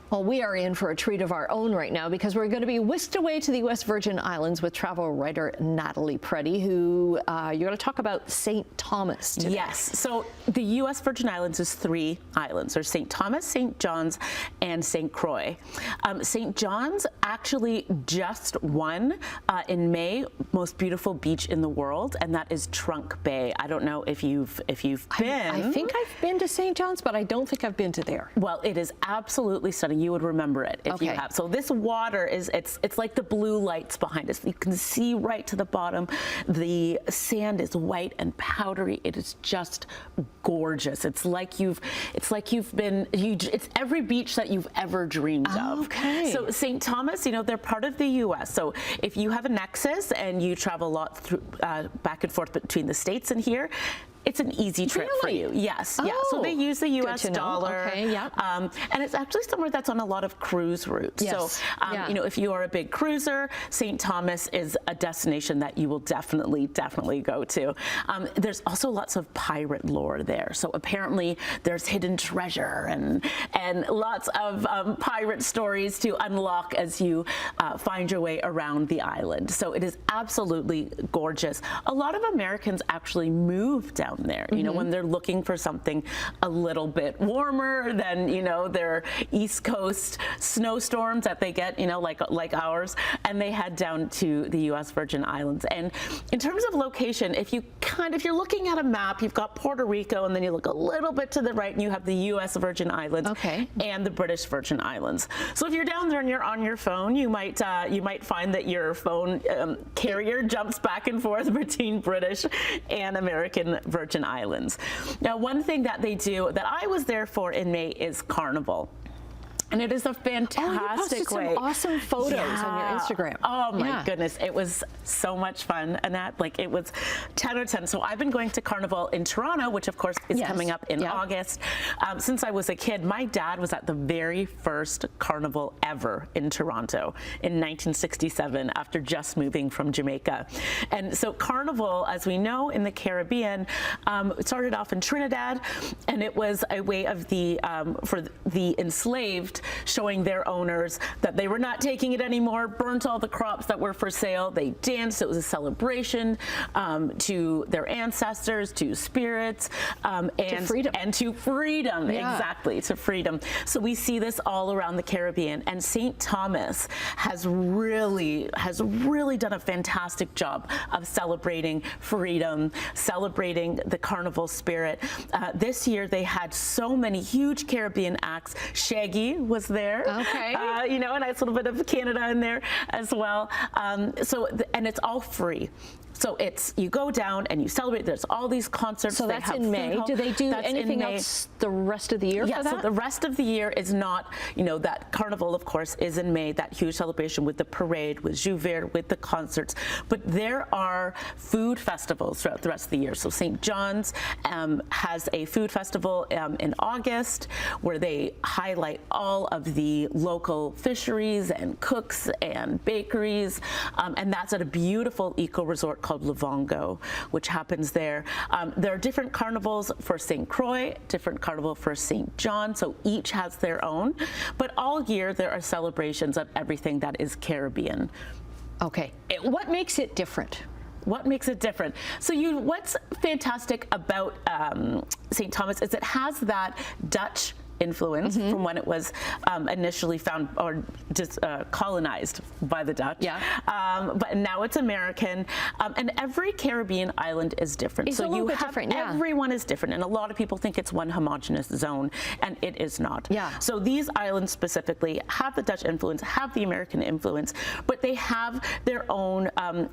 Well, we are in for a treat of our own right now because we're going to be whisked away to the U.S. Virgin Islands with travel writer Natalie Preddie, who you're going to talk about St. Thomas today. Yes. So the U.S. Virgin Islands is 3 islands. There's St. Thomas, St. John's, and St. Croix. St. John's actually just won in May most beautiful beach in the world, and that is Trunk Bay. I don't know if you've been. I think I've been to St. John's, but I don't think I've been to there. Well, it is absolutely stunning. You would remember it if you have. So this water is, it's like the blue lights behind us. You can see right to the bottom. The sand is white and powdery. It is just gorgeous. It's every beach that you've ever dreamed of. Okay. So St. Thomas, you know, they're part of the U.S. So if you have a nexus and you travel a lot through, back and forth between the States and here, it's an easy trip for you. Yes. Yeah. So they use the U.S. dollar. Okay, yeah. And it's actually somewhere that's on a lot of cruise routes. Yes. So, you know, if you are a big cruiser, St. Thomas is a destination that you will definitely go to. There's also lots of pirate lore there. So apparently there's hidden treasure and lots of pirate stories to unlock as you find your way around the island. So it is absolutely gorgeous. A lot of Americans actually move down there, you know, when they're looking for something a little bit warmer than, you know, their East Coast snowstorms that they get, you know, like ours, and they head down to the U.S. Virgin Islands. And in terms of location, if you're looking at a map, you've got Puerto Rico, and then you look a little bit to the right, and you have the U.S. Virgin Islands and the British Virgin Islands. So if you're down there and you're on your phone, you might find that your phone carrier jumps back and forth between British and American Virgin Islands. Now, one thing that they do that I was there for in May is Carnival. And it is a fantastic way. Some awesome photos on your Instagram. Oh my goodness, it was so much fun, Annette. Like, it was 10 out of 10. So I've been going to Carnival in Toronto, which of course is coming up in August. Since I was a kid, my dad was at the very first Carnival ever in Toronto in 1967 after just moving from Jamaica. And so Carnival, as we know in the Caribbean, it started off in Trinidad, and it was a way of for the enslaved showing their owners that they were not taking it anymore, burnt all the crops that were for sale. They danced. It was a celebration to their ancestors, to spirits, and to freedom. And to freedom, exactly, to freedom. So we see this all around the Caribbean, and St. Thomas has really done a fantastic job of celebrating freedom, celebrating the carnival spirit. This year they had so many huge Caribbean acts. Shaggy was there, you know, and a little bit of Canada in there as well. And it's all free. So you go down and you celebrate. There's all these concerts. So that's in May. Do they do anything else the rest of the year for that? So the rest of the year is not, you know, that Carnival, of course, is in May, that huge celebration with the parade, with Jus Vert, with the concerts. But there are food festivals throughout the rest of the year. So St. John's has a food festival in August where they highlight all of the local fisheries and cooks and bakeries. And that's at a beautiful eco resort called Livongo, which happens there. There are different carnivals for St. Croix, different carnival for St. John, so each has their own. But all year there are celebrations of everything that is Caribbean. Okay. What makes it different? What makes it different? So what's fantastic about St. Thomas is it has that Dutch influence from when it was initially found or just colonized by the Dutch. But now it's American, and every Caribbean island is different. It's so you have different, everyone is different, and a lot of people think it's one homogeneous zone, and it is not. So these islands specifically have the Dutch influence, have the American influence, but they have their own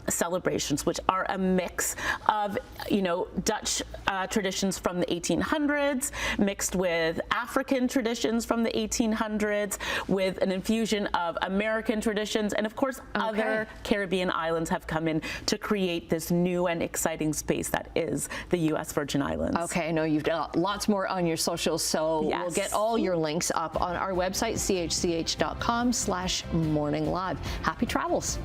celebrations, which are a mix of, you know, Dutch traditions from the 1800s mixed with African traditions from the 1800s with an infusion of American traditions, and of course other Caribbean islands have come in to create this new and exciting space that is the U.S. Virgin Islands. Okay, I know you've got lots more on your socials, so we'll get all your links up on our website, chch.com/morninglive. Happy travels.